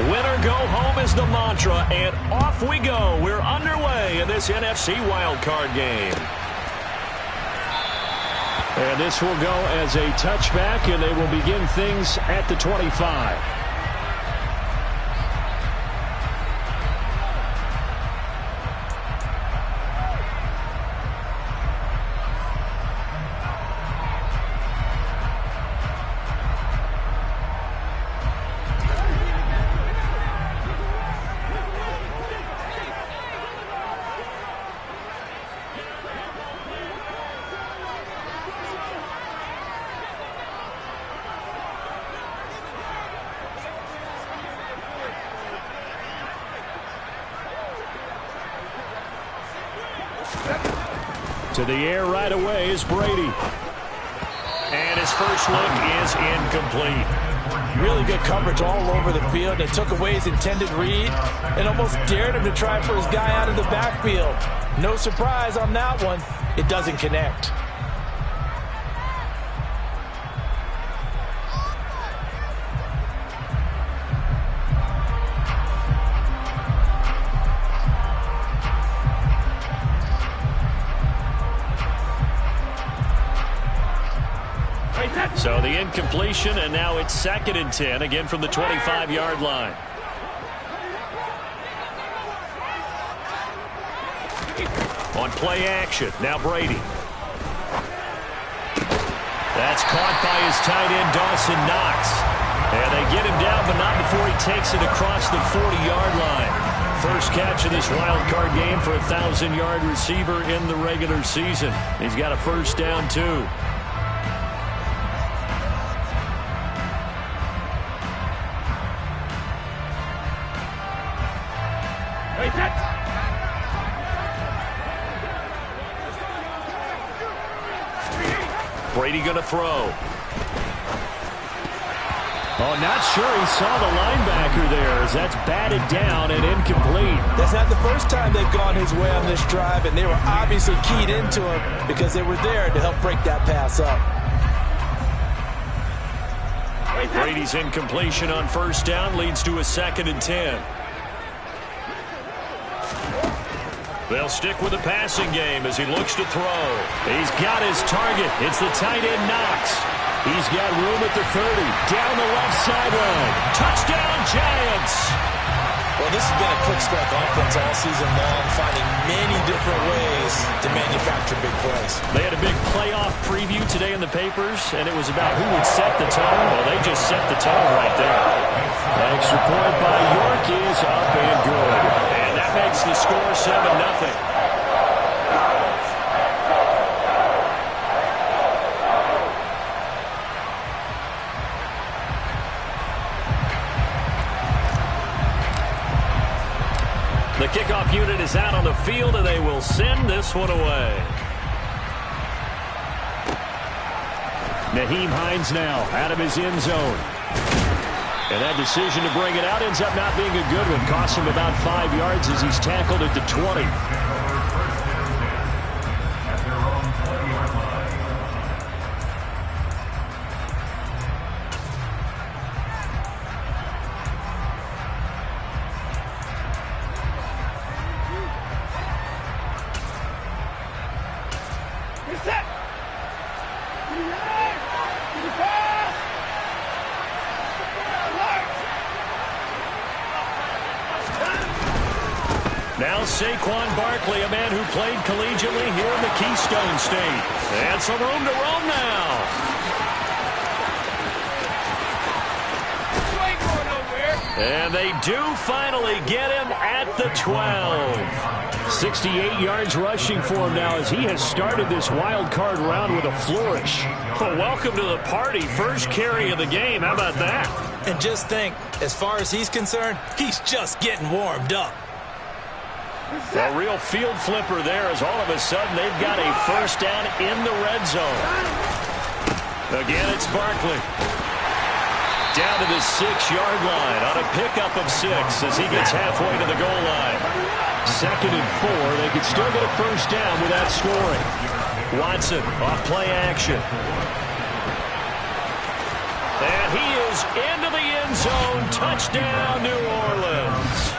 Win or go home is the mantra, and off we go. We're underway in this NFC wildcard game. And this will go as a touchback, and they will begin things at the 25. To the air right away is Brady. And his first look is incomplete. Really good coverage all over the field. It took away his intended read and almost dared him to try for his guy out of the backfield. No surprise on that one. It doesn't connect. So the incompletion, and now it's 2nd and 10, again from the 25-yard line. On play action, now Brady. That's caught by his tight end, Dawson Knox. And they get him down, but not before he takes it across the 40-yard line. First catch of this wild card game for a 1,000-yard receiver in the regular season. He's got a first down, too. Brady going to throw. Oh, not sure he saw the linebacker there as that's batted down and incomplete. That's not the first time they've gone his way on this drive, and they were obviously keyed into him because they were there to help break that pass up. Brady's incompletion on first down leads to a 2nd and 10. They'll stick with the passing game as he looks to throw. He's got his target. It's the tight end, Knox. He's got room at the 30. Down the left sideline. Touchdown, Giants! Well, this has been a quick-strike offense all season long, finding many different ways to manufacture big plays. They had a big playoff preview today in the papers, and it was about who would set the tone. Well, they just set the tone right there. Extra point by York is up and good. And that makes the score 7-0. The kickoff unit is out on the field, and they will send this one away. Nyheim Hines now out of his end zone. And that decision to bring it out ends up not being a good one. Costs him about 5 yards as he's tackled at the 20. Now Saquon Barkley, a man who played collegiately here in the Keystone State. And some room to roam now. And they do finally get him at the 12. 68 yards rushing for him now as he has started this wild card round with a flourish. Well, welcome to the party. First carry of the game. How about that? And just think, as far as he's concerned, he's just getting warmed up. A real field flipper there as all of a sudden they've got a first down in the red zone. Again, it's Barkley. Down to the 6-yard line on a pickup of 6 as he gets halfway to the goal line. 2nd and 4. They could still get a first down without scoring. Watson off play action. And he is goes into the end zone. Touchdown, New Orleans.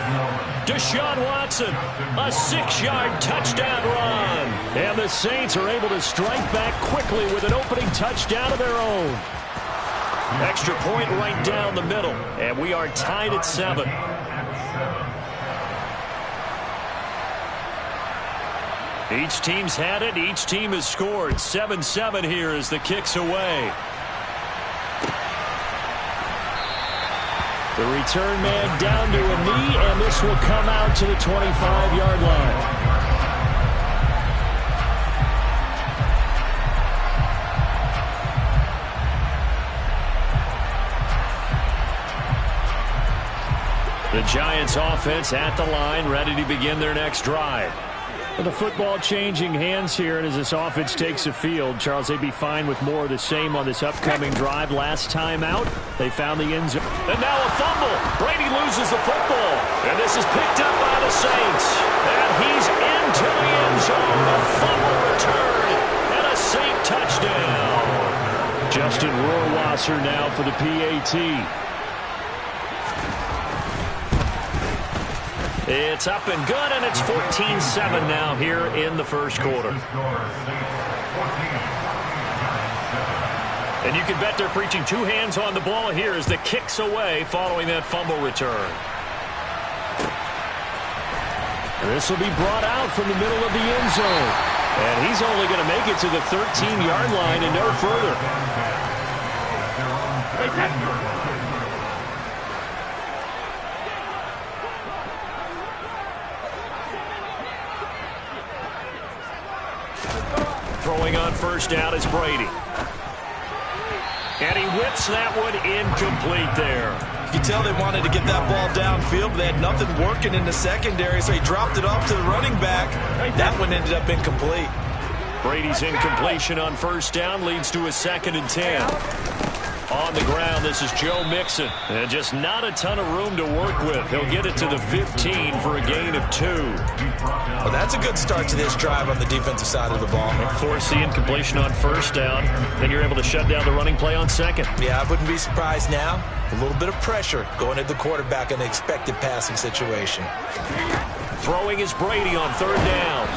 Deshaun Watson, a 6-yard touchdown run. And the Saints are able to strike back quickly with an opening touchdown of their own. Extra point right down the middle, and we are tied at 7. Each team's had it. Each team has scored. 7-7 here as the kick's away. The return man down to a knee, and this will come out to the 25-yard line. The Giants offense at the line, ready to begin their next drive. With the football changing hands here, and as this offense takes the field, Charles, they'd be fine with more of the same on this upcoming drive. Last time out, they found the end zone. And now a fumble. Brady loses the football. And this is picked up by the Saints. And he's into the end zone. A fumble return and a Saint touchdown. Justin Rohrwasser now for the PAT. It's up and good, and it's 14-7 now here in the first quarter. And you can bet they're preaching two hands on the ball here as the kick's away following that fumble return. This will be brought out from the middle of the end zone. And he's only going to make it to the 13-yard line and no further. Throwing on first down is Brady. And he whips that one incomplete there. You can tell they wanted to get that ball downfield, but they had nothing working in the secondary, so he dropped it off to the running back. That one ended up incomplete. Brady's incompletion on first down leads to a 2nd and 10. On the ground, this is Joe Mixon. And just not a ton of room to work with. He'll get it to the 15 for a gain of 2. Well, that's a good start to this drive on the defensive side of the ball. Force the incompletion on first down. Then you're able to shut down the running play on second. Yeah, I wouldn't be surprised now. A little bit of pressure going at the quarterback in the expected passing situation. Throwing is Brady on third down.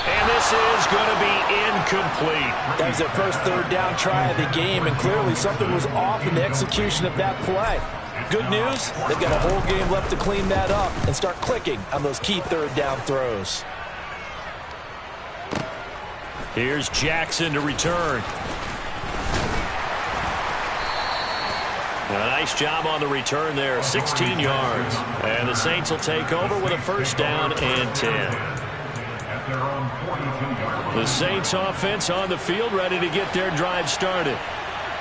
And this is going to be incomplete. That was their first third down try of the game, and clearly something was off in the execution of that play. Good news, they've got a whole game left to clean that up and start clicking on those key third down throws. Here's Jackson to return. A nice job on the return there, 16 yards. And the Saints will take over with a first down and 10. The Saints offense on the field, ready to get their drive started.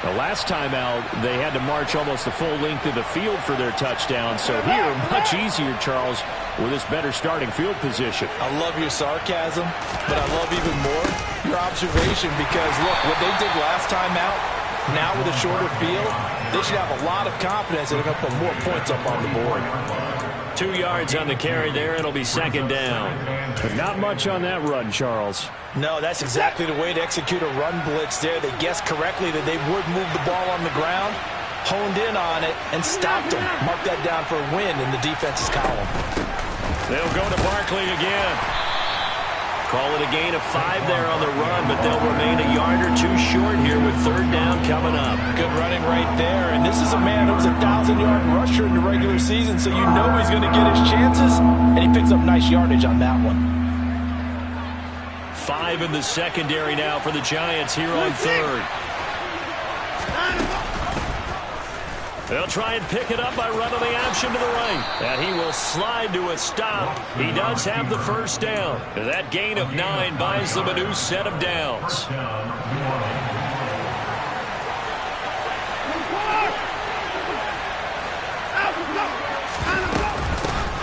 The last time out, they had to march almost the full length of the field for their touchdown. So here, much easier, Charles, with this better starting field position. I love your sarcasm, but I love even more your observation because, look, what they did last time out, now with a shorter field, they should have a lot of confidence that they're going to put more points up on the board. 2 yards on the carry there. It'll be 2nd down. But not much on that run, Charles. No, that's exactly the way to execute a run blitz there. They guessed correctly that they would move the ball on the ground, honed in on it, and stopped them. Mark that down for a win in the defense's column. They'll go to Barkley again. Call it a gain of 5 there on the run, but they'll remain a yard or two short here with third down coming up. Good running right there, and this is a man who was a 1,000-yard rusher in the regular season, so you know he's going to get his chances, and he picks up nice yardage on that one. 5 in the secondary now for the Giants here on third. They'll try and pick it up by running the option to the right. And he will slide to a stop. He does have the first down. That gain of 9 buys them a new set of downs.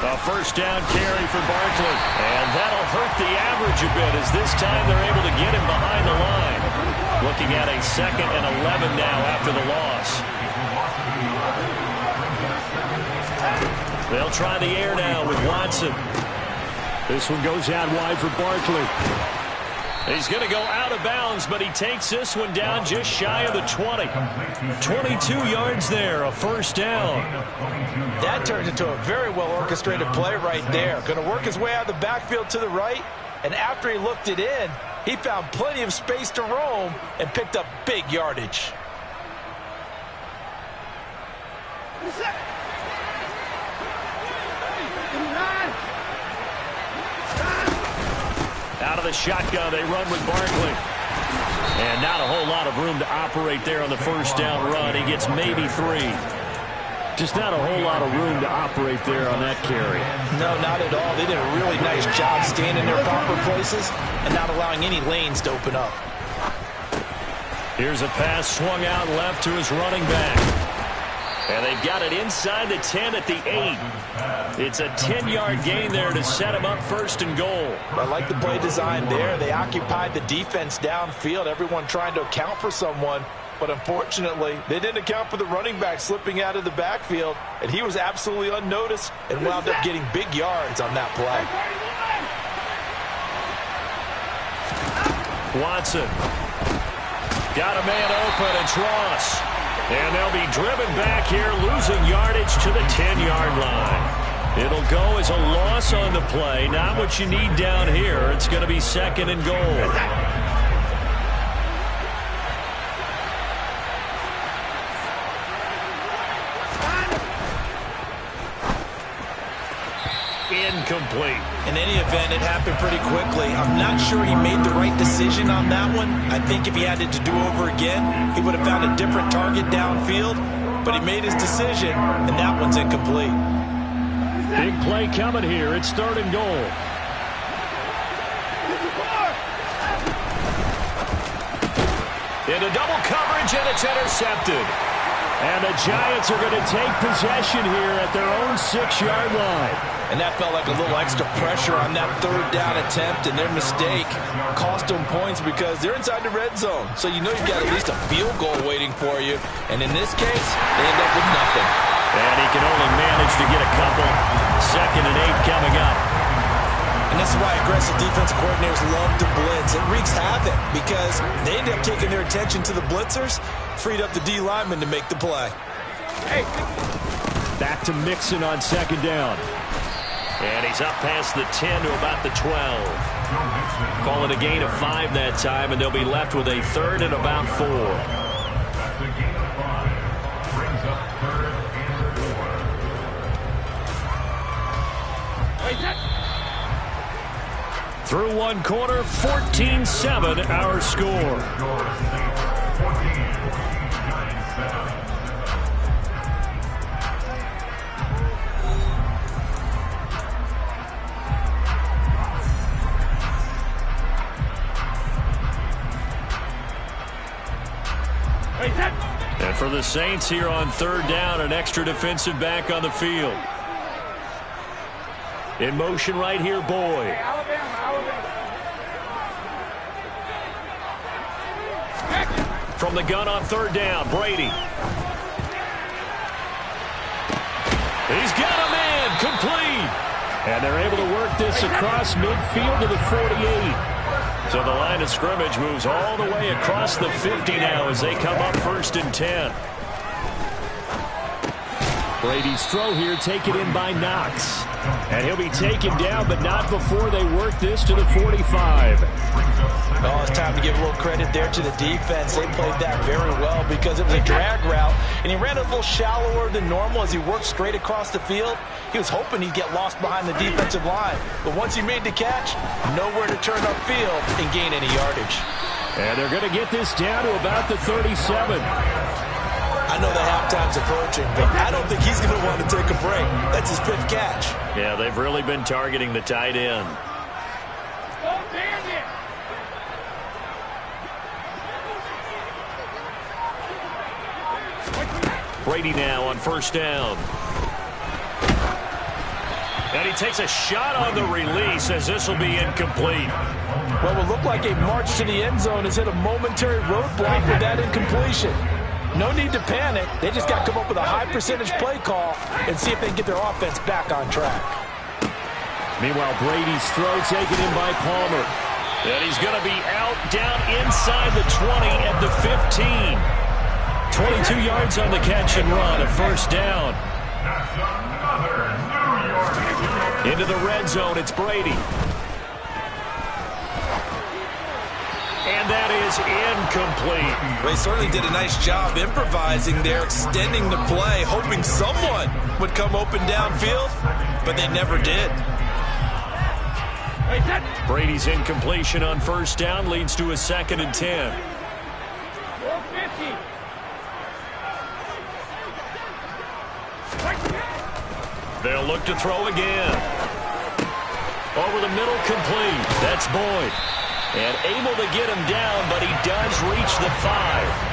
A first down carry for Barkley. And that'll hurt the average a bit as this time they're able to get him behind the line. Looking at a 2nd and 11 now after the loss. They'll try the air now with Watson. This one goes out wide for Barkley. He's going to go out of bounds, but he takes this one down just shy of the 20. 22 yards there, a first down. That turns into a very well-orchestrated play right there. Going to work his way out of the backfield to the right, and after he looked it in, he found plenty of space to roam and picked up big yardage. Out of the shotgun, they run with Barkley. And not a whole lot of room to operate there on the first down run. He gets maybe 3. Just not a whole lot of room to operate there on that carry. No, not at all. They did a really nice job staying in their proper places and not allowing any lanes to open up. Here's a pass swung out left to his running back. And they've got it inside the 10 at the 8. It's a 10-yard gain there to set him up first and goal. I like the play design there. They occupied the defense downfield, everyone trying to account for someone. But unfortunately, they didn't account for the running back slipping out of the backfield, and he was absolutely unnoticed and wound up getting big yards on that play. Watson. Got a man open. It's Ross. And they'll be driven back here, losing yardage to the 10-yard line. It'll go as a loss on the play. Not what you need down here. It's going to be second and goal. Incomplete. In any event, it happened pretty quickly. I'm not sure he made the right decision on that one. I think if he had it to do over again, he would have found a different target downfield. But he made his decision, and that one's incomplete. Big play coming here. It's third and goal. Into double coverage, and it's intercepted. And the Giants are going to take possession here at their own 6-yard line. And that felt like a little extra pressure on that third down attempt, and their mistake cost them points because they're inside the red zone. So you know you've got at least a field goal waiting for you. And in this case, they end up with nothing. And he can only manage to get a couple. Second and 8 coming up. And this is why aggressive defensive coordinators love to blitz. It wreaks havoc because they end up taking their attention to the blitzers, freed up the D lineman to make the play. Hey. Back to Mixon on second down. And he's up past the 10 to about the 12. Call it a gain of 5 that time, and they'll be left with a third and about 4. Through one quarter, 14-7 our score. And for the Saints here on third down, an extra defensive back on the field. In motion right here, Boyd. From the gun on third down, Brady. He's got a man, complete. And they're able to work this across midfield to the 48. So the line of scrimmage moves all the way across the 50 now as they come up first and 10. Brady's throw here taken in by Knox. And he'll be taken down, but not before they work this to the 45. Oh, it's time to give a little credit there to the defense. They played that very well because it was a drag route, and he ran a little shallower than normal as he worked straight across the field. He was hoping he'd get lost behind the defensive line, but once he made the catch, nowhere to turn upfield and gain any yardage. And they're going to get this down to about the 37. I know the halftime's approaching, but I don't think he's going to want to take a break. That's his 5th catch. Yeah, they've really been targeting the tight end. Brady now on first down. And he takes a shot on the release as this will be incomplete. Well, it will look like a march to the end zone has hit a momentary roadblock with that incompletion. No need to panic. They just got to come up with a high percentage play call and see if they can get their offense back on track. Meanwhile, Brady's throw taken in by Palmer. And he's going to be out down inside the 20 at the 15. 22 yards on the catch and run, a first down. Into the red zone, it's Brady. And that is incomplete. They certainly did a nice job improvising there, extending the play, hoping someone would come open downfield, but they never did. Brady's incompletion on first down leads to a 2nd and 10. They'll look to throw again. Over the middle, complete. That's Boyd. And able to get him down, but he does reach the 5.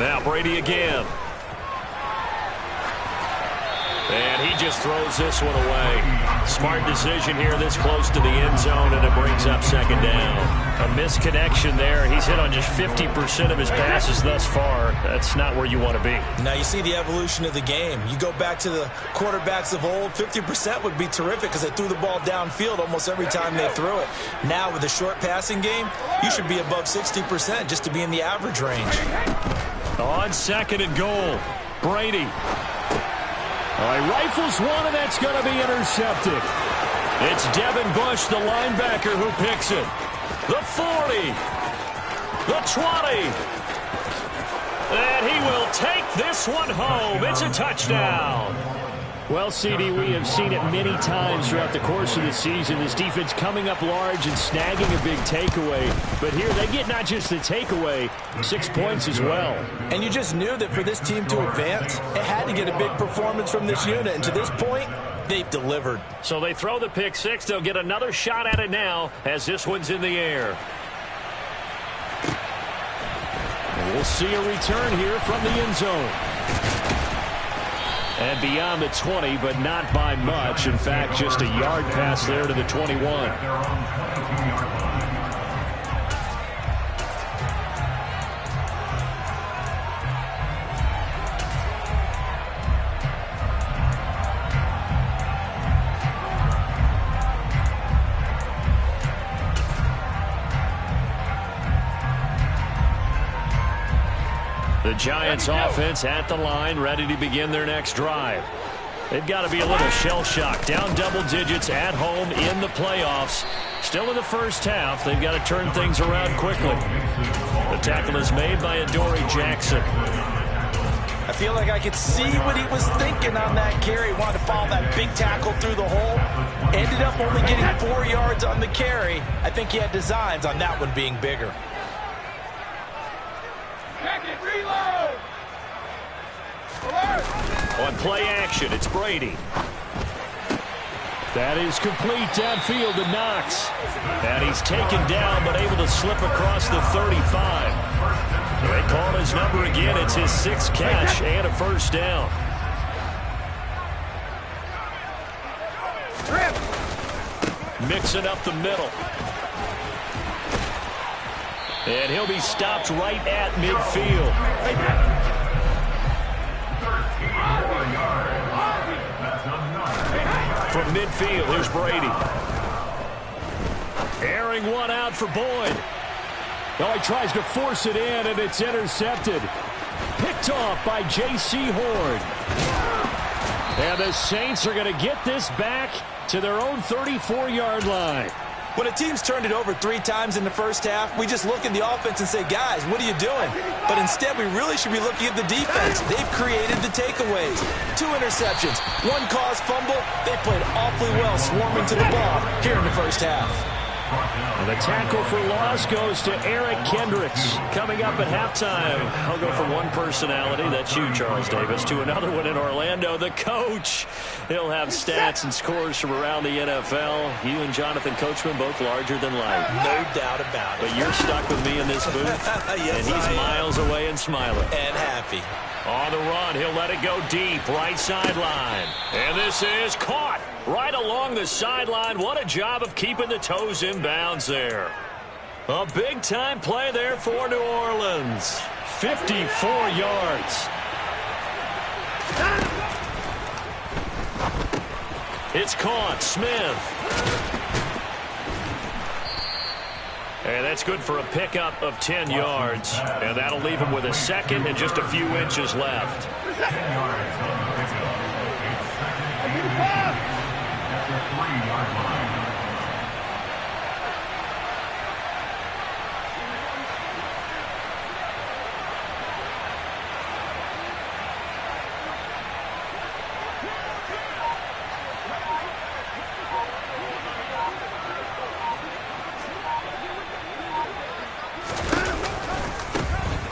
Now Brady again. And he just throws this one away. Smart decision here this close to the end zone, and it brings up 2nd down. A misconnection there. He's hit on just 50% of his passes thus far. That's not where you want to be. Now you see the evolution of the game. You go back to the quarterbacks of old, 50% would be terrific because they threw the ball downfield almost every time they threw it. Now with the short passing game, you should be above 60% just to be in the average range. On 2nd and goal, Brady. All right, rifles one, and that's going to be intercepted. It's Devin Bush, the linebacker, who picks it. The 40. The 20. And he will take this one home. It's a touchdown. Well, CD, we have seen it many times throughout the course of the season. This defense coming up large and snagging a big takeaway. But here they get not just the takeaway, 6 points as well. And you just knew that for this team to advance, it had to get a big performance from this unit. And to this point, they've delivered. So they throw the pick six. They'll get another shot at it now as this one's in the air. And we'll see a return here from the end zone. And beyond the 20, but not by much. In fact, just a yard pass there to the 21. The Giants offense at the line, ready to begin their next drive. They've got to be a little shell-shocked. Down double digits at home in the playoffs. Still in the first half. They've got to turn things around quickly. The tackle is made by Adoree Jackson. I feel like I could see what he was thinking on that carry. Wanted to follow that big tackle through the hole. Ended up only getting 4 yards on the carry. I think he had designs on that one being bigger. On play action, it's Brady. That is complete downfield to Knox. And he's taken down, but able to slip across the 35. They call his number again. It's his 6th catch and a first down. Mixing up the middle. And he'll be stopped right at midfield. From midfield, here's Brady. Airing one out for Boyd. Oh, he tries to force it in, and it's intercepted. Picked off by J.C. Horn. And the Saints are going to get this back to their own 34-yard line. When a team's turned it over 3 times in the first half, we just look at the offense and say, guys, what are you doing? But instead, we really should be looking at the defense. They've created the takeaways. 2 interceptions, 1 caused fumble. They played awfully well swarming to the ball here in the first half. And the tackle for loss goes to Eric Kendricks. Coming up at halftime, I'll go from one personality, that's you, Charles Davis, to another one in Orlando, the coach. He'll have stats and scores from around the NFL. You and Jonathan Coachman, both larger than life. No doubt about it. But you're stuck with me in this booth. Yes, and he's miles away and smiling. And happy. On the run, he'll let it go deep, right sideline. And this is caught right along the sideline. What a job of keeping the toes in bounds there. A big-time play there for New Orleans. 54 yards. It's caught. Smith. And that's good for a pickup of 10 yards. And that'll leave him with a second and just a few inches left.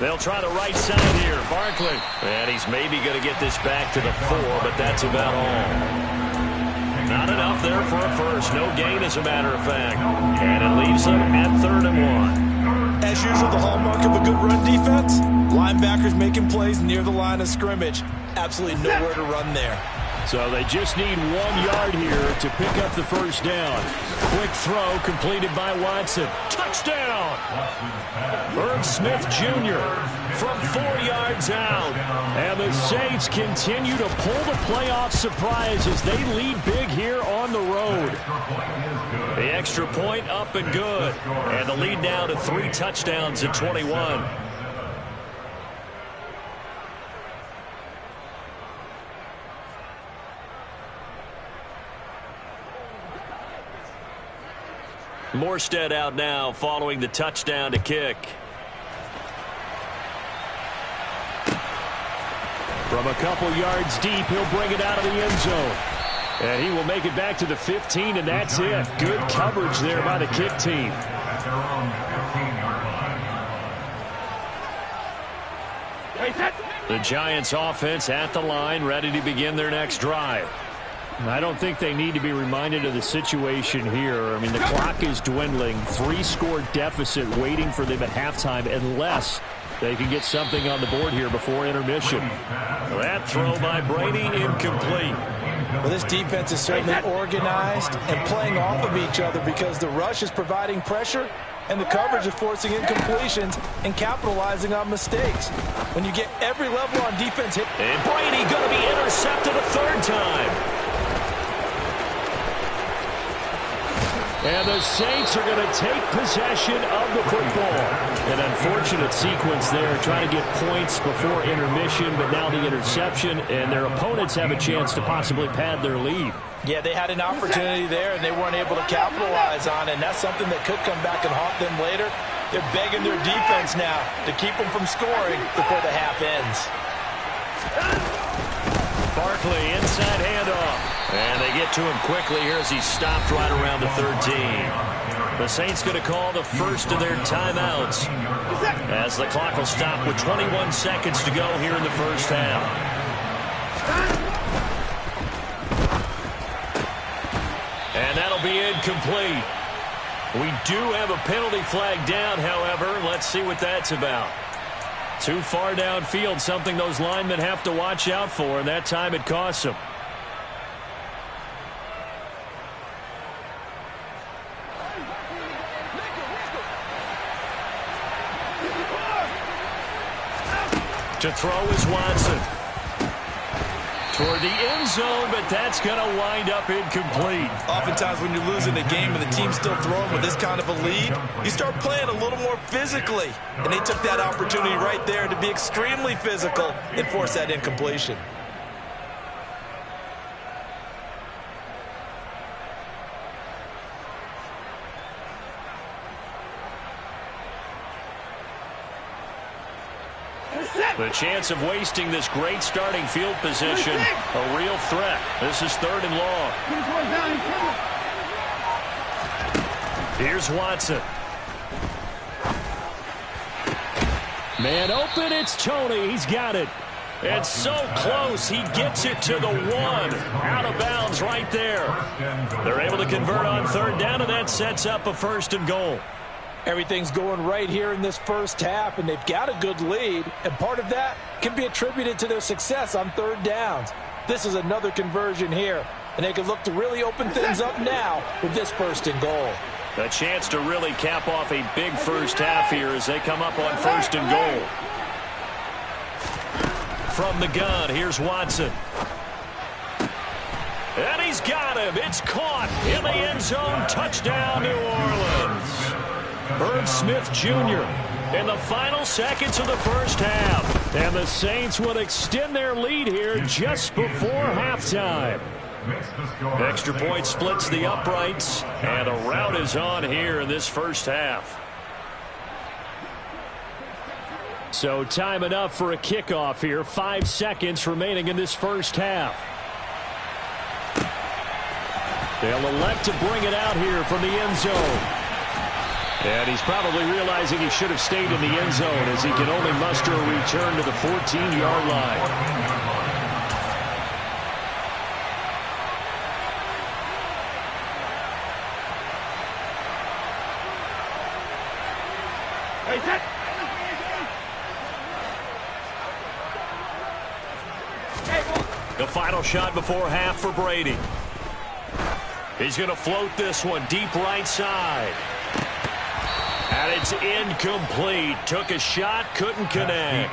They'll try the right side here. Barkley. And he's maybe going to get this back to the 4, but that's about all. Not enough there for a first. No gain, as a matter of fact. And it leaves them at 3rd and 1. As usual, the hallmark of a good run defense, linebackers making plays near the line of scrimmage. Absolutely nowhere to run there. So they just need 1 yard here to pick up the first down. Quick throw completed by Watson. Touchdown! Irv Smith Jr. from 4 yards out. And the Saints continue to pull the playoff surprise as they lead big here on the road. The extra point up and good. And the lead now to 3 touchdowns at 21. Morstead out now following the touchdown to kick. From a couple yards deep, he'll bring it out of the end zone. And he will make it back to the 15, and that's it. Good coverage there by the kick team. The Giants offense at the line, ready to begin their next drive. I don't think they need to be reminded of the situation here. I mean, the clock is dwindling. 3-score deficit waiting for them at halftime unless they can get something on the board here before intermission. That throw by Brady incomplete. Well, this defense is certainly organized and playing off of each other because the rush is providing pressure and the coverage is forcing incompletions and capitalizing on mistakes. When you get every level on defense hit. And Brady going to be intercepted a 3rd time. And the Saints are going to take possession of the football. An unfortunate sequence there, trying to get points before intermission, but now the interception, and their opponents have a chance to possibly pad their lead. Yeah, they had an opportunity there, and they weren't able to capitalize on it, and that's something that could come back and haunt them later. They're begging their defense now to keep them from scoring before the half ends. Barkley, inside handoff. And they get to him quickly here as he's stopped right around the 13. The Saints going to call the first of their timeouts as the clock will stop with 21 seconds to go here in the first half. And that'll be incomplete. We do have a penalty flag down, however. Let's see what that's about. Too far downfield, something those linemen have to watch out for, and that time it costs them. To throw is Watson. Toward the end zone, but that's going to wind up incomplete. Oftentimes when you're losing a game and the team's still throwing with this kind of a lead, you start playing a little more physically. And they took that opportunity right there to be extremely physical and force that incompletion. The chance of wasting this great starting field position, a real threat. This is 3rd and long. Here's Watson. Man open, it's Toney. He's got it. And so close, he gets it to the 1. Out of bounds right there. They're able to convert on 3rd down, and that sets up a 1st and goal. Everything's going right here in this first half, and they've got a good lead, and part of that can be attributed to their success on 3rd downs. This is another conversion here, and they can look to really open things up now with this 1st and goal. A chance to really cap off a big first half here as they come up on 1st and goal. From the gun, here's Watson. And he's got him. It's caught in the end zone. Touchdown, New Orleans. Irv Smith Jr. in the final seconds of the first half. And the Saints will extend their lead here just before halftime. Extra point splits the uprights, and a rout is on here in this first half. So time enough for a kickoff here. 5 seconds remaining in this first half. They'll elect to bring it out here from the end zone. And he's probably realizing he should have stayed in the end zone as he can only muster a return to the 14-yard line. The final shot before half for Brady. He's going to float this one deep right side. And it's incomplete. Took a shot, couldn't connect.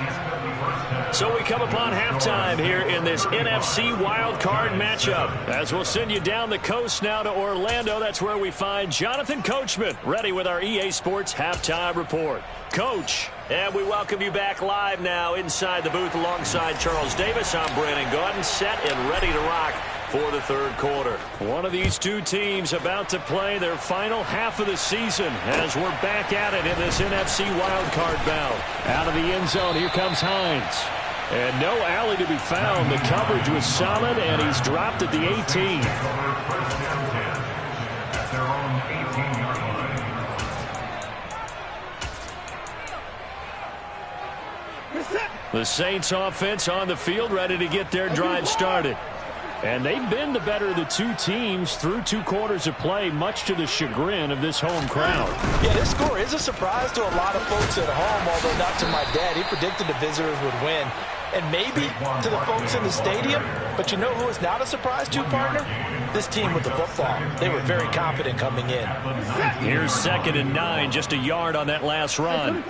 So we come upon halftime here in this NFC wildcard matchup. As we'll send you down the coast now to Orlando. That's where we find Jonathan Coachman ready with our EA Sports Halftime Report. Coach, and we welcome you back live now inside the booth alongside Charles Davis. I'm Brandon Gaudin, set and ready to rock for the third quarter. One of these two teams about to play their final half of the season as we're back at it in this NFC wildcard bout. Out of the end zone, here comes Hines. And no alley to be found. The coverage was solid, and he's dropped at the 18. The Saints offense on the field, ready to get their drive started. And they've been the better of the two teams through 2 quarters of play, much to the chagrin of this home crowd. Yeah, this score is a surprise to a lot of folks at home, although not to my dad. He predicted the visitors would win. And maybe to the folks in the stadium, but you know who is not a surprise to, partner? This team with the football. They were very confident coming in. Here's 2nd and 9, just a yard on that last run.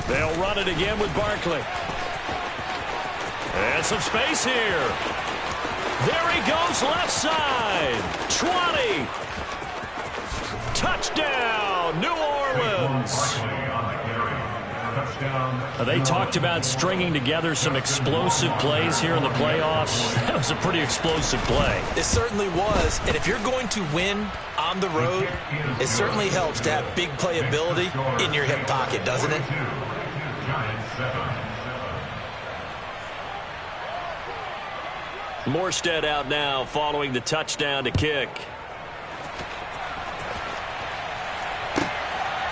They'll run it again with Barkley. And some space here. There he goes, left side. 20. Touchdown, New Orleans. They talked about stringing together some explosive plays here in the playoffs. That was a pretty explosive play. It certainly was. And if you're going to win on the road, it certainly helps to have big playability in your hip pocket, doesn't it? Morstead out now following the touchdown to kick.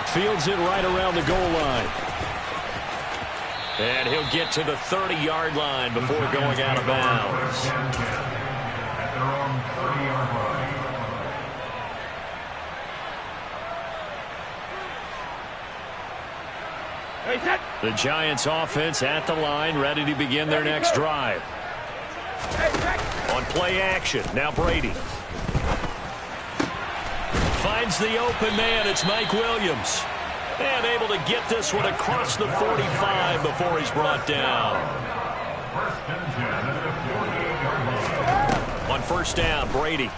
Fields it right around the goal line. And he'll get to the 30-yard line before going out of bounds. The Giants offense at the line, ready to begin their next drive. On play action, now Brady. Finds the open man, it's Mike Williams. And able to get this one across the 45 before he's brought down. On 1st down, Brady.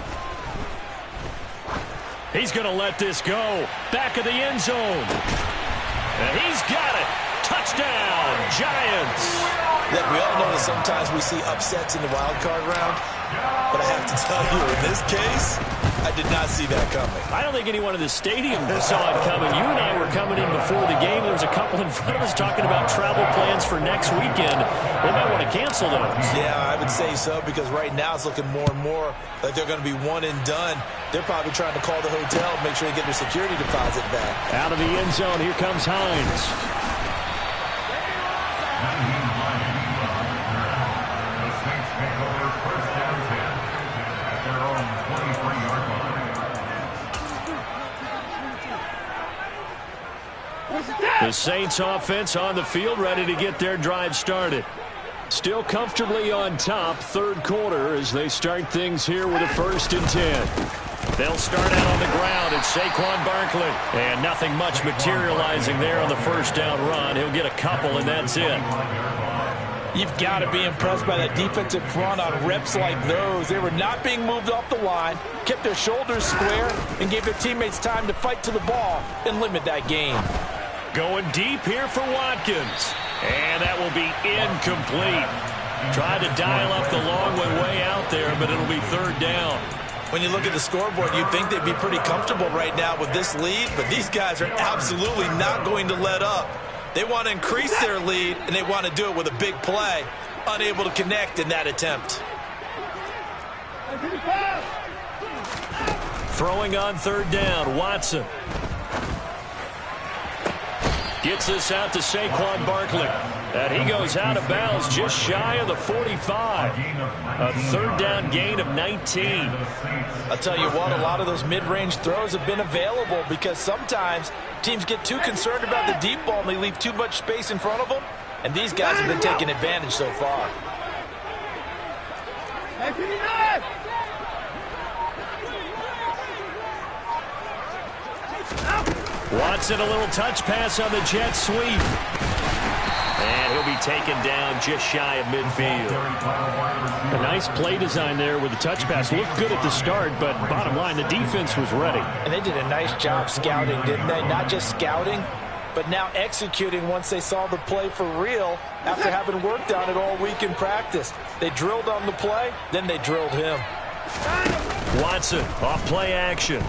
He's going to let this go. Back of the end zone. And he's got it. Touchdown, Giants. Look, we all know that sometimes we see upsets in the wild card round, but I have to tell you, in this case, I did not see that coming. I don't think anyone in the stadium saw it coming. You and I were coming in before the game. There was a couple in front of us talking about travel plans for next weekend. They might want to cancel those. Yeah, I would say so, because right now it's looking more and more like they're going to be one and done. They're probably trying to call the hotel, make sure they get their security deposit back. Out of the end zone, here comes Hines. The Saints offense on the field, ready to get their drive started. Still comfortably on top, third quarter, as they start things here with a 1st and 10. They'll start out on the ground. It's Saquon Barkley. And nothing much materializing there on the first down run. He'll get a couple, and that's it. You've got to be impressed by that defensive front on reps like those. They were not being moved off the line, kept their shoulders square, and gave their teammates time to fight to the ball and limit that gain. Going deep here for Watkins. And that will be incomplete. Tried to dial up the long one way out there, but it'll be 3rd down. When you look at the scoreboard, you'd think they'd be pretty comfortable right now with this lead, but these guys are absolutely not going to let up. They want to increase their lead, and they want to do it with a big play. Unable to connect in that attempt. Throwing on 3rd down, Watson. Gets this out to Saquon Barkley. And he goes out of bounds just shy of the 45. A 3rd down gain of 19. I'll tell you what, a lot of those mid-range throws have been available because sometimes teams get too concerned about the deep ball and they leave too much space in front of them. And these guys have been taking advantage so far. Watson, a little touch pass on the jet sweep. And he'll be taken down just shy of midfield. A nice play design there with the touch pass. Looked good at the start, but bottom line, the defense was ready. And they did a nice job scouting, didn't they? Not just scouting, but now executing once they saw the play for real after having worked on it all week in practice. They drilled on the play, then they drilled him. Watson, off play action.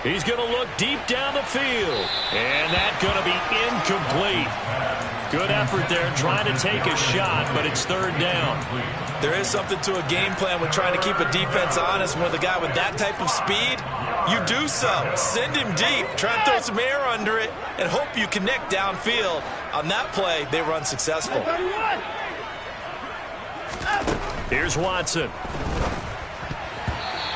He's going to look deep down the field. And that's going to be incomplete. Good effort there trying to take a shot, but it's 3rd down. There is something to a game plan with trying to keep a defense honest. With a guy with that type of speed, you do so. Send him deep. Try and throw some air under it and hope you connect downfield. On that play, they were unsuccessful. Here's Watson.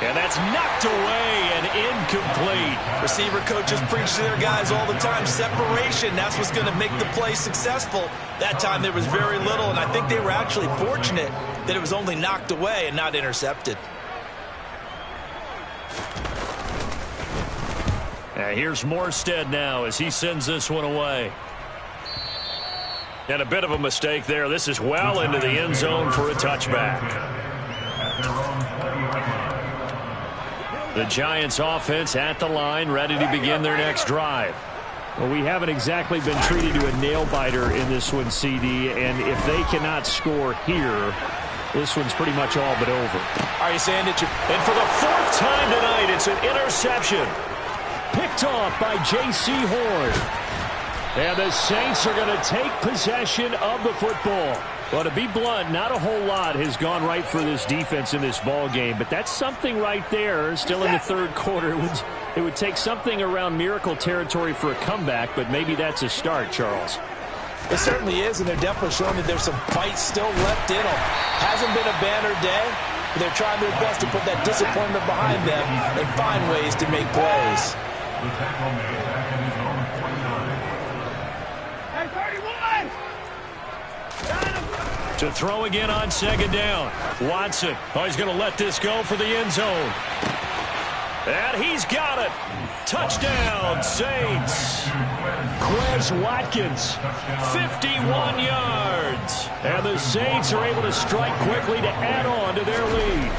And that's knocked away and incomplete. Receiver coaches preach to their guys all the time. Separation, that's what's going to make the play successful. That time there was very little, and I think they were actually fortunate that it was only knocked away and not intercepted. Here's Morstead now as he sends this one away. And a bit of a mistake there. This is well into the end zone for a touchback. The Giants offense at the line, ready to begin their next drive. Well, we haven't exactly been treated to a nail-biter in this one, CD, and if they cannot score here, this one's pretty much all but over. Are you saying that And for the 4th time tonight, it's an interception. Picked off by J.C. Horn. And the Saints are going to take possession of the football. Well, to be blunt, not a whole lot has gone right for this defense in this ball game, but that's something right there. Still in the 3rd quarter, it would take something around miracle territory for a comeback, but maybe that's a start, Charles. It certainly is, and they're definitely showing that there's some fight still left in them. Hasn't been a banner day, but they're trying their best to put that disappointment behind them and find ways to make plays. To throw again on 2nd down. Watson. Oh, he's going to let this go for the end zone. And he's got it. Touchdown, Saints. Quez Watkins. 51 yards. And the Saints are able to strike quickly to add on to their lead.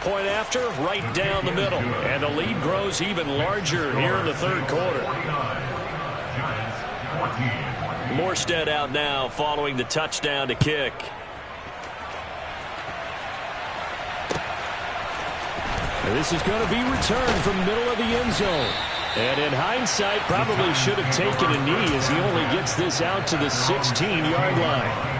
Point after, right down the middle. And the lead grows even larger here in the 3rd quarter. Morstead out now following the touchdown to kick. And this is going to be returned from the middle of the end zone. And in hindsight, probably should have taken a knee as he only gets this out to the 16-yard line.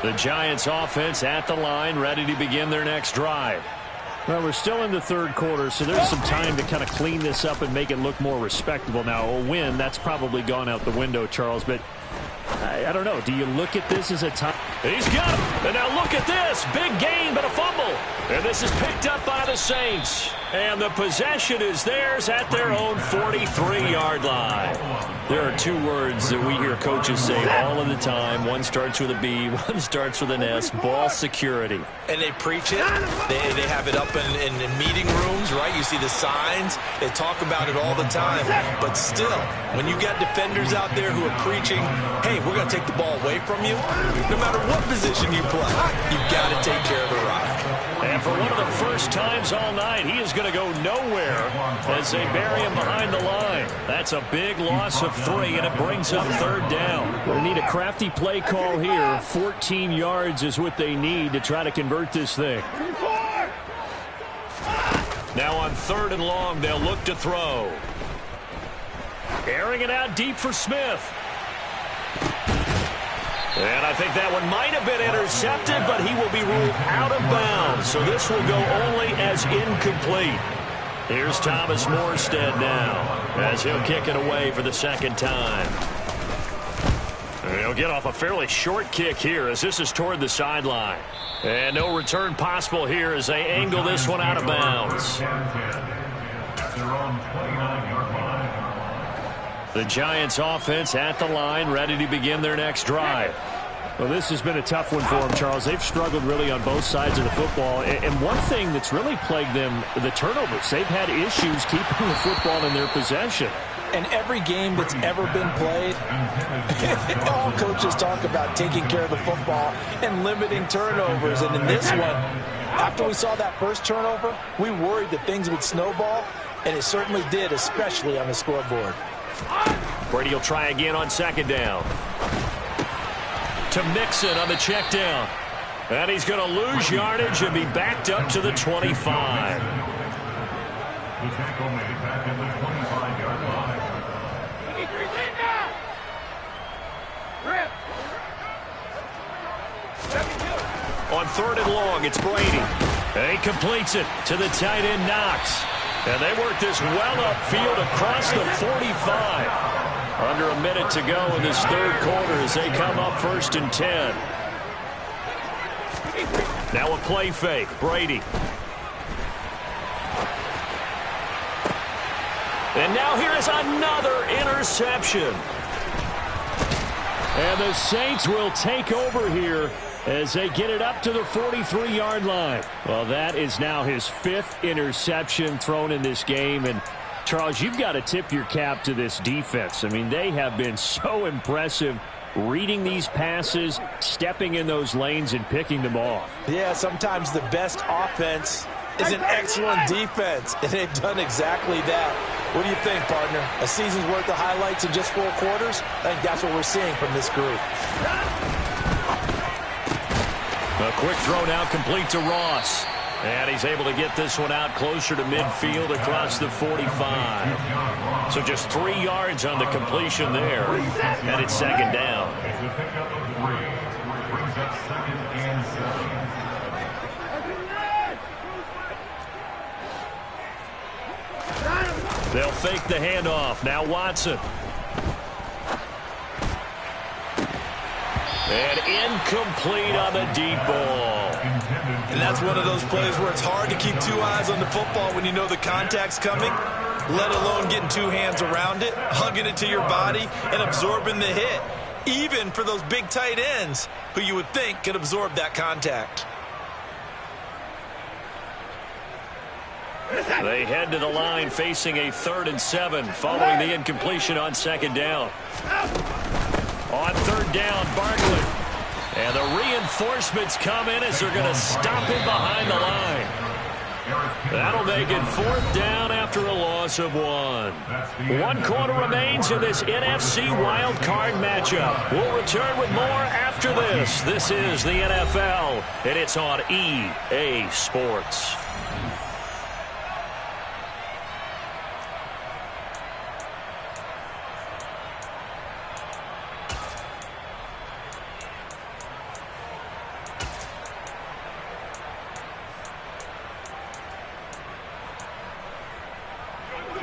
The Giants offense at the line, ready to begin their next drive. Well, we're still in the 3rd quarter, so there's some time to kind of clean this up and make it look more respectable. Now, a win, that's probably gone out the window, Charles, but I don't know. Do you look at this as a time? He's got him. And now look at this. Big gain, but a fumble. And this is picked up by the Saints. And the possession is theirs at their own 43-yard line. There are two words that we hear coaches say all of the time. One starts with a B, one starts with an S. Ball security. And they preach it. They have it up in meeting rooms, right? You see the signs. They talk about it all the time. But still, when you got defenders out there who are preaching, hey, we're going to take the ball away from you, no matter what position you play, you've got to take care of the rock. And for one of the first times all night, he is going to go nowhere as they bury him behind the line. That's a big loss of 3, and it brings up 3rd down. They need a crafty play call here. 14 yards is what they need to try to convert this thing. Now on 3rd and long, they'll look to throw. Airing it out deep for Smith. And I think that one might have been intercepted, but he will be ruled out of bounds. So this will go only as incomplete. Here's Thomas Morstead now as he'll kick it away for the 2nd time. And he'll get off a fairly short kick here as this is toward the sideline. And no return possible here as they angle this one out of bounds. The Giants offense at the line, ready to begin their next drive. Well, this has been a tough one for them, Charles. They've struggled really on both sides of the football. And one thing that's really plagued them, the turnovers. They've had issues keeping the football in their possession. And every game that's ever been played, all coaches talk about taking care of the football and limiting turnovers. And in this one, after we saw that first turnover, we worried that things would snowball, and it certainly did, especially on the scoreboard. Brady will try again on 2nd down. To Mixon on the check down. And he's going to lose yardage and be backed up to the 25. On 3rd and long, it's Brady. And he completes it to the tight end, Knox. And they work this well upfield across the 45. Under a minute to go in this 3rd quarter as they come up 1st and 10. Now a play fake. Brady. And now here is another interception. And the Saints will take over here as they get it up to the 43-yard line. Well, that is now his 5th interception thrown in this game. And, Charles, you've got to tip your cap to this defense. I mean, they have been so impressive reading these passes, stepping in those lanes, and picking them off. Yeah, sometimes the best offense is an excellent defense, and they've done exactly that. What do you think, partner? A season's worth of highlights in just 4 quarters? I think that's what we're seeing from this group. A quick throw now complete to Ross. And he's able to get this one out closer to midfield across the 45. So just 3 yards on the completion there. And it's 2nd down. They'll fake the handoff. Now Watson. And incomplete on the deep ball. And that's one of those plays where it's hard to keep 2 eyes on the football when you know the contact's coming, let alone getting 2 hands around it, hugging it to your body, and absorbing the hit, even for those big tight ends who you would think could absorb that contact. They head to the line facing a 3rd and 7 following the incompletion on 2nd down. On 3rd down, Barkley. And the reinforcements come in as they're going to stop him behind the line. That'll make it 4th down after a loss of 1. 1 quarter remains in this NFC Wild Card matchup. We'll return with more after this. This is the NFL, and it's on EA Sports.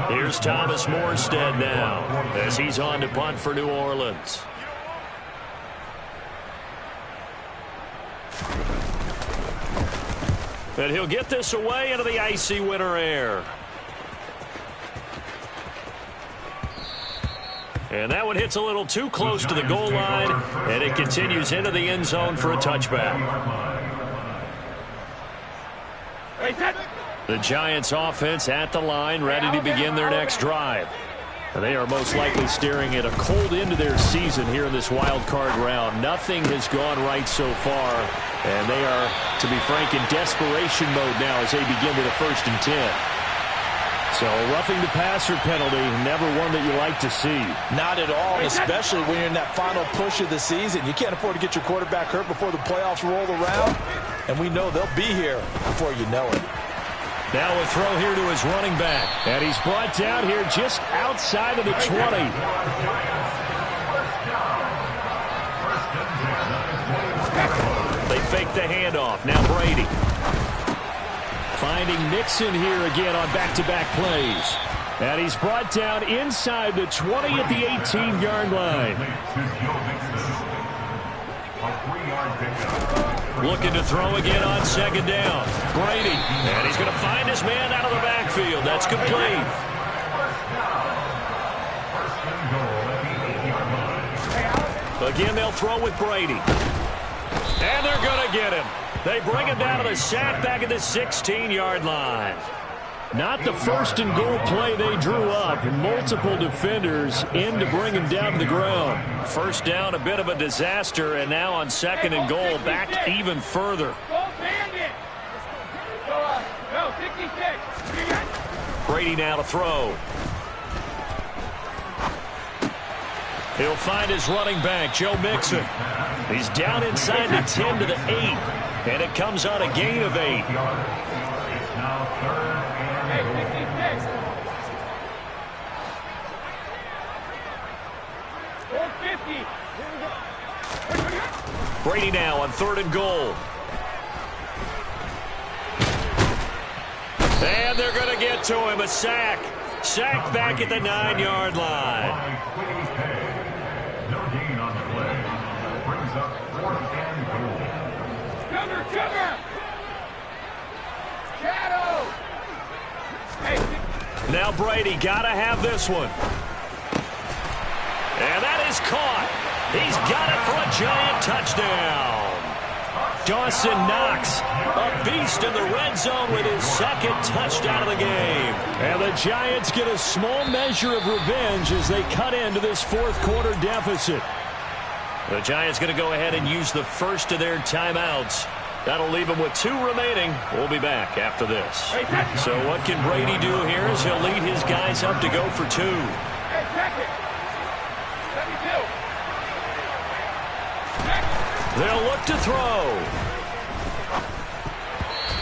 Here's Thomas Morstead now as he's on to punt for New Orleans. And he'll get this away into the icy winter air. And that one hits a little too close to the goal line, and it continues into the end zone for a touchback. The Giants offense at the line, ready to begin their next drive. And they are most likely staring at a cold end to their season here in this wild card round. Nothing has gone right so far, and they are, to be frank, in desperation mode now as they begin with a 1st and 10. So a roughing the passer penalty, never one that you like to see. Not at all, especially when you're in that final push of the season. You can't afford to get your quarterback hurt before the playoffs roll around, and we know they'll be here before you know it. Now a throw here to his running back. And he's brought down here just outside of the 20. They fake the handoff. Now Brady. Finding Mixon here again on back-to-back plays. And he's brought down inside the 20 at the 18-yard line. Looking to throw again on 2nd down. Brady. And he's going to find his man out of the backfield. That's complete. Again, they'll throw with Brady. And they're going to get him. They bring him down to the sack back at the 16-yard line. Not the 1st and goal play they drew up. Multiple defenders in to bring him down to the ground. 1st down, a bit of a disaster, and now on 2nd and goal, back even further. Brady now to throw. He'll find his running back, Joe Mixon. He's down inside the 10 to the 8, and it comes on a gain of 8. Brady now on 3rd and goal. And they're going to get to him. A sack. Sack back at the 9-yard line. Now Brady got to have this one. And that is caught. He's got it for a giant touchdown. Dawson Knox, a beast in the red zone with his 2nd touchdown of the game. And the Giants get a small measure of revenge as they cut into this 4th quarter deficit. The Giants going to go ahead and use the first of their timeouts. That'll leave them with 2 remaining. We'll be back after this. So what can Brady do here as he'll lead his guys up to go for 2. They'll look to throw.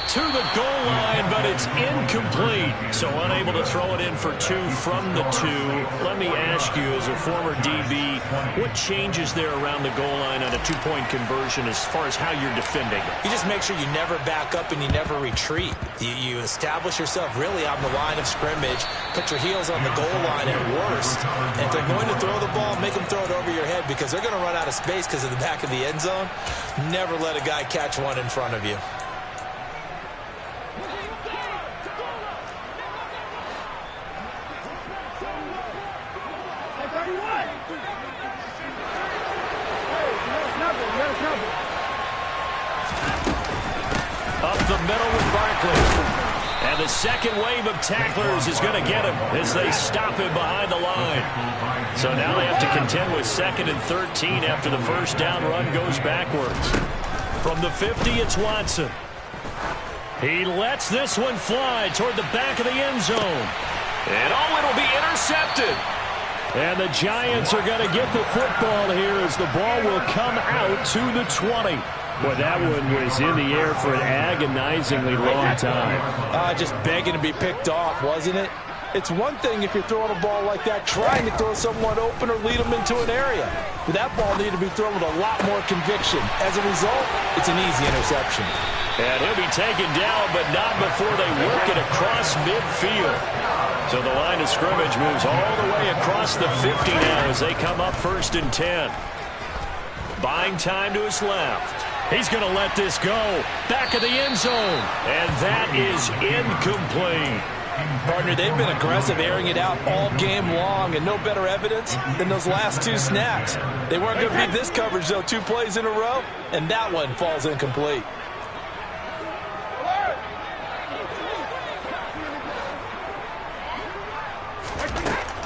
To the goal line, but it's incomplete. So unable to throw it in for 2 from the 2. Let me ask you, as a former DB, what changes there around the goal line on a 2-point conversion as far as how you're defending? You just make sure you never back up and you never retreat. You establish yourself really on the line of scrimmage, put your heels on the goal line at worst. And if they're going to throw the ball, make them throw it over your head because they're going to run out of space because of the back of the end zone. Never let a guy catch one in front of you. Up the middle with Barkley. And the second wave of tacklers is going to get him as they stop him behind the line. So now they have to contend with 2nd and 13 after the 1st down run goes backwards. From the 50, it's Watson. He lets this one fly toward the back of the end zone. And it'll be intercepted. And the Giants are going to get the football here as the ball will come out to the 20. Boy, that one was in the air for an agonizingly long time. Just begging to be picked off, wasn't it? It's one thing if you're throwing a ball like that, trying to throw someone open or lead them into an area. But that ball needed to be thrown with a lot more conviction. As a result, it's an easy interception. And he'll be taken down, but not before they work it across midfield. So the line of scrimmage moves all the way across the 50 now as they come up 1st and 10. Buying time to his left. He's going to let this go. Back of the end zone. And that is incomplete. Partner, they've been aggressive, airing it out all game long, and no better evidence than those last two snaps. They weren't going to beat this coverage, though, 2 plays in a row, and that one falls incomplete.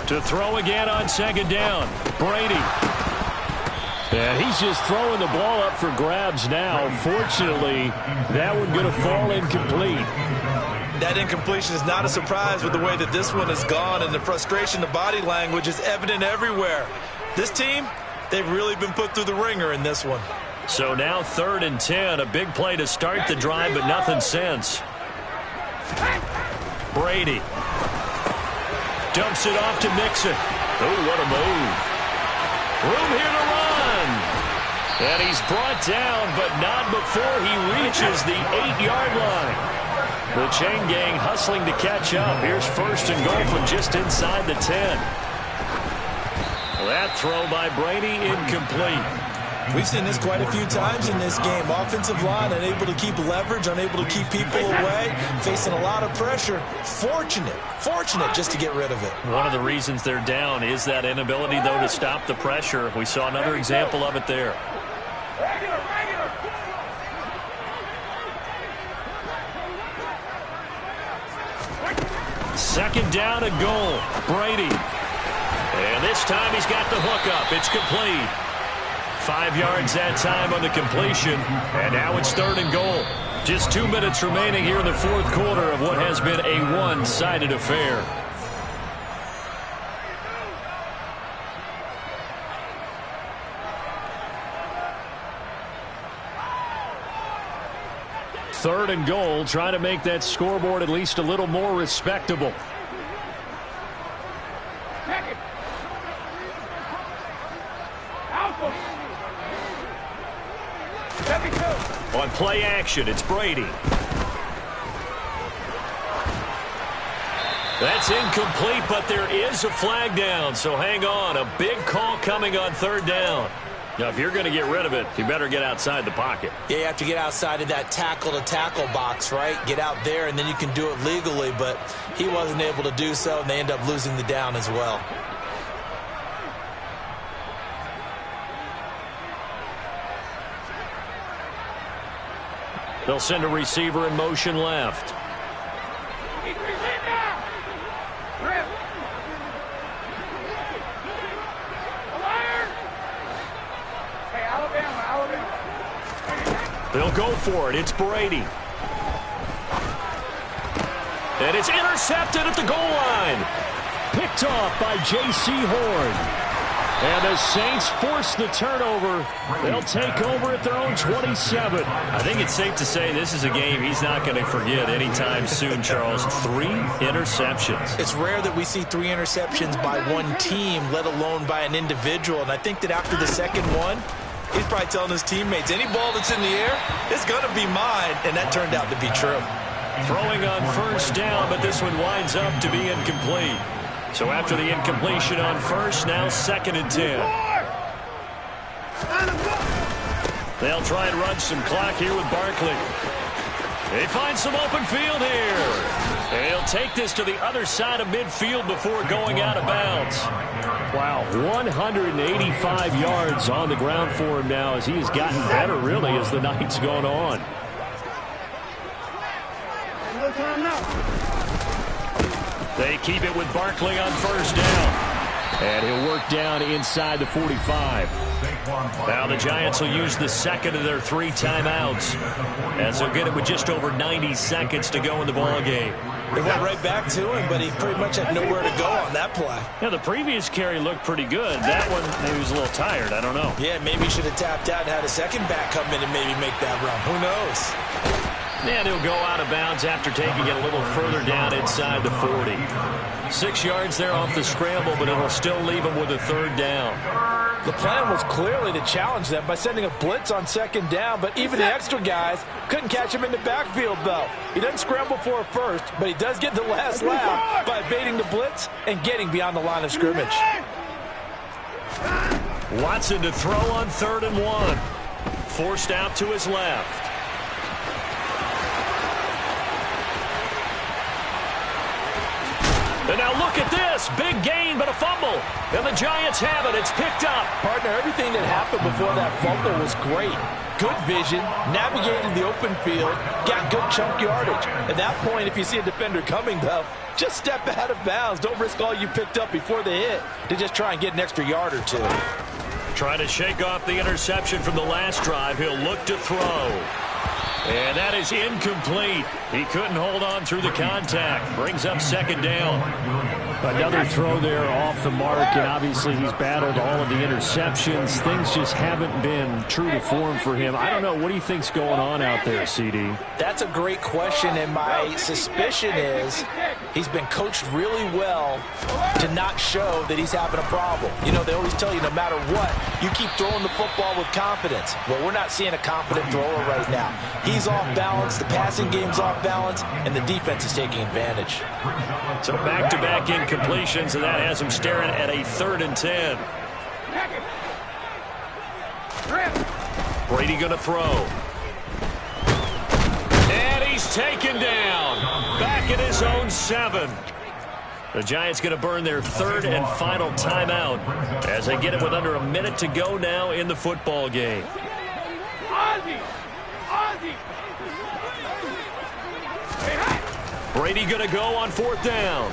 To throw again on second down. Brady. And he's just throwing the ball up for grabs now. Fortunately, that one going to fall incomplete. That incompletion is not a surprise with the way that this one has gone, and the frustration, the body language is evident everywhere. This team, they've really been put through the ringer in this one. So now 3rd and 10, a big play to start the drive, but nothing since. Brady dumps it off to Mixon. Oh, what a move. Room here to run. And he's brought down, but not before he reaches the 8-yard line. The chain gang hustling to catch up. Here's 1st and goal from just inside the 10. That throw by Brady incomplete. We've seen this quite a few times in this game. Offensive line unable to keep leverage, unable to keep people away, facing a lot of pressure. Fortunate just to get rid of it. One of the reasons they're down is that inability, though, to stop the pressure. We saw another example of it there. Second down and goal. Brady. And this time he's got the hook up. It's complete. 5 yards that time on the completion. And now it's 3rd and goal. Just 2 minutes remaining here in the 4th quarter of what has been a one-sided affair. Third and goal, trying to make that scoreboard at least a little more respectable. On play action, it's Brady. That's incomplete, but there is a flag down, so hang on. A big call coming on 3rd down. Now, if you're going to get rid of it, you better get outside the pocket. Yeah, you have to get outside of that tackle-to-tackle box, right? Get out there, and then you can do it legally, but he wasn't able to do so, and they end up losing the down as well. They'll send a receiver in motion left. They'll go for it. It's Brady. And it's intercepted at the goal line. Picked off by J.C. Horn. And the Saints force the turnover. They'll take over at their own 27. I think it's safe to say this is a game he's not going to forget anytime soon, Charles. 3 interceptions. It's rare that we see 3 interceptions by one team, let alone by an individual. And I think that after the second one, he's probably telling his teammates, any ball that's in the air, it's going to be mine. And that turned out to be true. Throwing on 1st down, but this one winds up to be incomplete. So after the incompletion on 1st, now 2nd and 10. They'll try and run some clock here with Barkley. They find some open field here. They'll take this to the other side of midfield before going out of bounds. Wow, 185 yards on the ground for him now as he has gotten better, really, as the night's gone on. They keep it with Barkley on 1st down. And he'll work down inside the 45. Now the Giants will use the second of their 3 timeouts as they'll get it with just over 90 seconds to go in the ball game. They went right back to him, but he pretty much had nowhere to go on that play. Yeah, the previous carry looked pretty good. That one, he was a little tired. I don't know. Yeah, maybe he should have tapped out and had a second back come in and maybe make that run. Who knows? And he'll go out of bounds after taking it a little further down inside the 40. 6 yards there off the scramble, but it'll still leave him with a 3rd down. The plan was clearly to challenge them by sending a blitz on 2nd down, but even the extra guys couldn't catch him in the backfield, though. He doesn't scramble for a first, but he does get the last laugh by evading the blitz and getting beyond the line of scrimmage. Watson to throw on 3rd and 1. forced out to his left. And now look at this. Big gain, but a fumble. And the Giants have it. It's picked up. Partner, everything that happened before that fumble was great. Good vision, navigated the open field, got good chunk yardage. At that point, if you see a defender coming, though, just step out of bounds. Don't risk all you picked up before the hit to just try and get an extra yard or two. Trying to shake off the interception from the last drive. He'll look to throw. And that is incomplete. He couldn't hold on through the contact. Brings up second down. Another throw there off the mark, and obviously he's battled all of the interceptions. Things just haven't been true to form for him. I don't know. What do you think's going on out there, CD? That's a great question, and my suspicion is he's been coached really well to not show that he's having a problem. You know, they always tell you no matter what, you keep throwing the football with confidence. Well, we're not seeing a confident thrower right now. He's off balance, the passing game's off balance, and the defense is taking advantage. So back-to-back incompletions, and that has him staring at a 3rd and 10. Brady going to throw. And he's taken down. Back at his own 7. The Giants going to burn their 3rd and final timeout as they get it with under a minute to go now in the football game. Brady going to go on 4th down.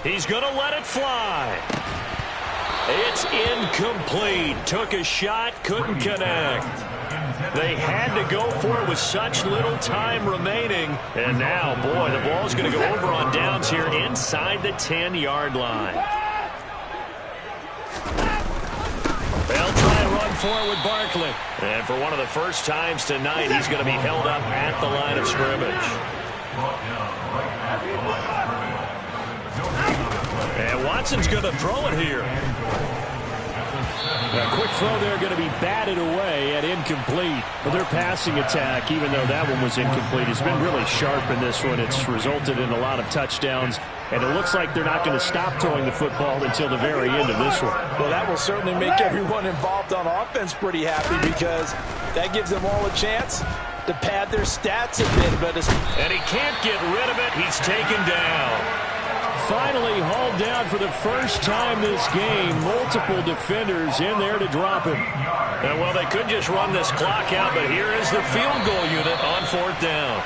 He's going to let it fly. It's incomplete. Took a shot, couldn't connect. They had to go for it with such little time remaining. And now, boy, the ball's going to go over on downs here inside the 10-yard line. They'll try and run forward with Barkley. And for one of the first times tonight, he's going to be held up at the line of scrimmage. And Watson's going to throw it here. A quick throw there going to be batted away at incomplete. But their passing attack, even though that one was incomplete, has been really sharp in this one. It's resulted in a lot of touchdowns. And it looks like they're not going to stop throwing the football until the very end of this one. Well, that will certainly make everyone involved on offense pretty happy because that gives them all a chance to pad their stats a bit. And he can't get rid of it. He's taken down. Finally hauled down for the first time this game. Multiple defenders in there to drop him. And well, they could just run this clock out, but here is the field goal unit on 4th down.